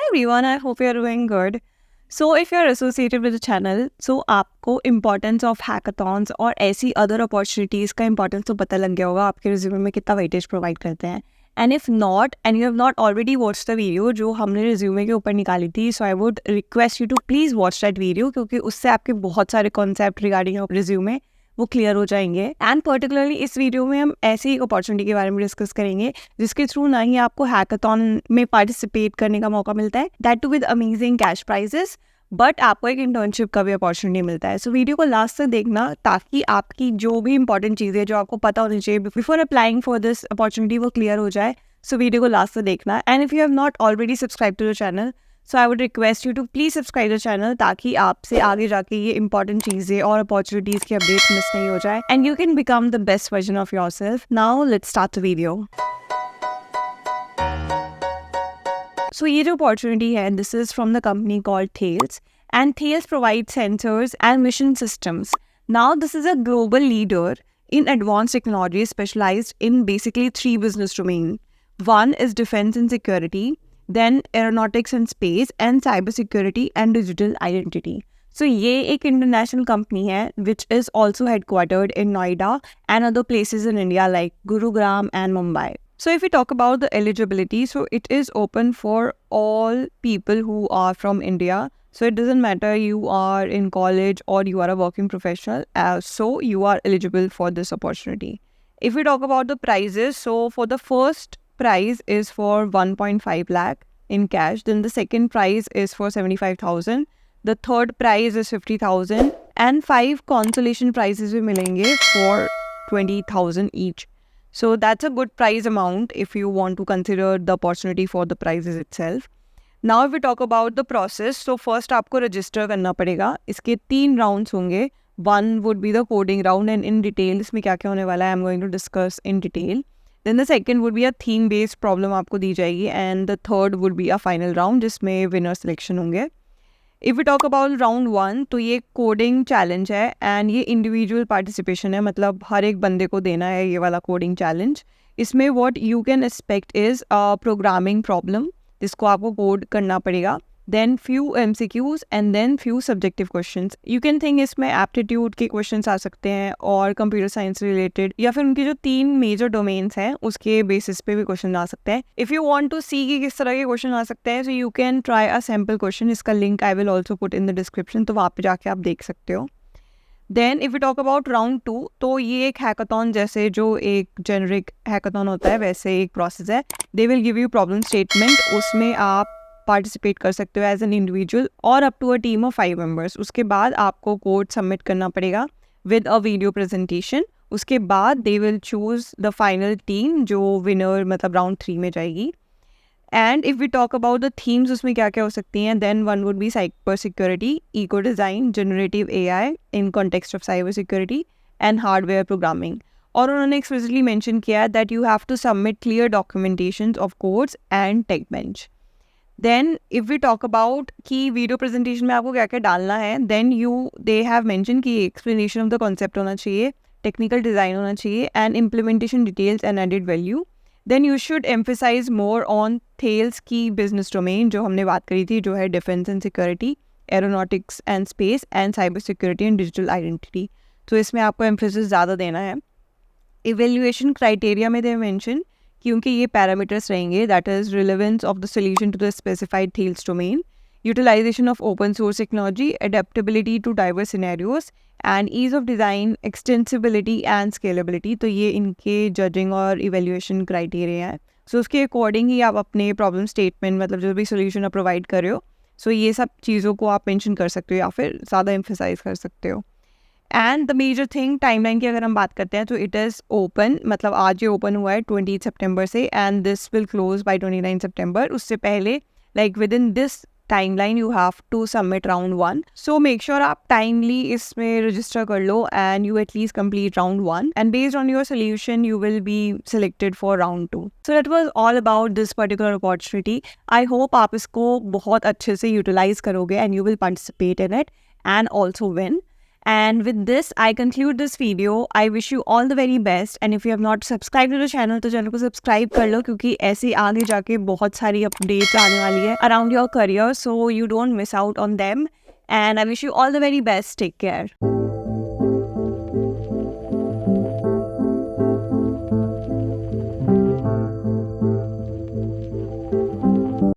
everyone, I hope you're doing good. So if you're associated with the channel, so आपको importance of hackathons और ऐसी other opportunities का importance तो पता लग गया होगा आपके resume में कितना weightage provide करते हैं. And if not, and you have not already watched the video जो हमने resume के ऊपर निकाली थी, so I would request you to please watch that video क्योंकि उससे आपके बहुत सारे concept regarding your resume वो क्लियर हो जाएंगे. एंड पर्टिकुलरली इस वीडियो में हम ऐसी एक अपॉर्चुनिटी के बारे में डिस्कस करेंगे जिसके थ्रू ना ही आपको हैकाथॉन में पार्टिसिपेट करने का मौका मिलता है, that too with amazing cash prizes, but आपको एक इंटर्नशिप का भी अपॉर्चुनिटी मिलता है. सो वीडियो को लास्ट तक देखना ताकि आपकी जो भी इंपॉर्टेंट चीज़ें जो आपको पता होनी चाहिए before applying for this opportunity वो क्लियर हो जाए. सो वीडियो को लास्ट तक देखना. And if you have not already subscribe to the channel, so I would request you to please subscribe the channel ताकि आपसे आगे जाके ये इंपॉर्टेंट चीज़ें और अपॉर्चुनिटीज़ की अपडेट्स मिस नहीं हो जाए and you can become the best version of yourself. Now let's start the video. So ये जो अपॉर्चुनिटी है, this is from the company called Thales, and Thales provides sensors and mission systems. Now, this is a global leader in advanced technology specialized in basically 3 business domains. One is defense and security, then aeronautics and space, and cybersecurity and digital identity. So, ये एक international company है which is also headquartered in Noida and other places in India like Gurugram and Mumbai. So if we talk about the eligibility, so it is open for all people who are from India. So it doesn't matter you are in college or you are a working professional, so you are eligible for this opportunity. If we talk about the prices, so for the first prize is for 1.5 lakh in cash, then the second prize is for 75,000, the third prize is 50,000 and 5 consolation prizes भी मिलेंगे for 20,000 each. So that's a good prize amount if you want to consider the opportunity for the prizes itself. Now if we talk about the process, so first आपको register करना पड़ेगा. इसके 3 rounds होंगे. One would be the coding round and in detail इसमें क्या क्या होने वाला है I'm going to discuss in detail. Then the second would be a theme based problem आपको दी जाएगी and the third would be a final round जिसमें winner selection होंगे. If we talk about round 1, तो ये कोडिंग चैलेंज है and ये individual participation है, मतलब हर एक बंदे को देना है ये वाला कोडिंग चैलेंज. इसमें what you can expect is a programming problem जिसको आपको कोड करना पड़ेगा, then few MCQs and then few subjective questions. You can think इसमें एप्टीट्यूड के क्वेश्चंस आ सकते हैं और कंप्यूटर साइंस रिलेटेड या फिर उनके जो 3 मेजर डोमेन्स हैं उसके बेसिस पे भी क्वेश्चन आ सकते हैं. If you want to see कि किस तरह के क्वेश्चन आ सकते हैं, so you can try a sample question. इसका link I will also put in the description, तो वहाँ पे जाके आप देख सकते हो. Then if you talk about round 2, तो ये एक हैकाथॉन जैसे जो एक जेनरिक हैकाथॉन होता है वैसे एक प्रोसेस है. They will give you problem statement, उसमें आप पार्टिसिपेट कर सकते हो एज एन इंडिविजुअल और up to a team of 5 members. उसके बाद आपको कोड सबमिट करना पड़ेगा विद अ वीडियो प्रेजेंटेशन. उसके बाद they will choose the final team जो विनर मतलब राउंड 3 में जाएगी. And if we talk about the themes उसमें क्या क्या हो सकती हैं, then one would be cyber security, eco design, generative AI in context of cyber security and hardware programming. और उन्होंने एक्सप्रेसली मेंशन किया है that you have to submit clear documentation of codes and tech bench. Then if we talk about कि video presentation में आपको क्या क्या डालना है, देन दे हैव मेंशन कि एक्सप्लेनेशन ऑफ द कॉन्सेप्ट होना चाहिए, टेक्निकल डिज़ाइन होना चाहिए and implementation details and added value. Then you should emphasise more on Thales की बिजनेस डोमेन जो हमने बात करी थी, जो है defence and security, aeronautics and space and cyber security and digital identity. तो इसमें आपको एम्फेसिस ज़्यादा देना है. इवेल्युएशन क्राइटेरिया में दे मेंशन क्योंकि ये पैरामीटर्स रहेंगे, that is relevance of the solution to the specified Thales domain, utilisation of open source technology, adaptability to diverse scenarios and ease of design, extensibility and scalability. तो ये इनके judging और evaluation criteria है. सो उसके according ही आप अपने problem statement मतलब जो भी सोल्यूशन आप प्रोवाइड कर रहे हो, सो ये सब चीज़ों को आप मेंशन कर सकते हो या फिर ज़्यादा एम्फेसाइज कर सकते हो. And the major thing timeline की अगर हम बात करते हैं तो इट इज़ ओपन, मतलब आज ये ओपन हुआ है 20 सितंबर से and this will close by 29 सितंबर. उससे पहले like within this timeline you have to submit round 1. So make sure आप टाइमली इसमें रजिस्टर कर लो and you at least complete round 1 and based on your solution you will be selected for round 2. So that was all about this particular opportunity. I hope आप इसको बहुत अच्छे से utilize करोगे and you will participate in it and also win. And with this, I conclude this video. I wish you all the very best. And if you have not subscribed to the channel, तो channel को subscribe कर लो, क्योंकि ऐसे आगे जाके बहुत सारी updates आने वाली है around your career, so you don't miss out on them. And I wish you all the very best. Take care.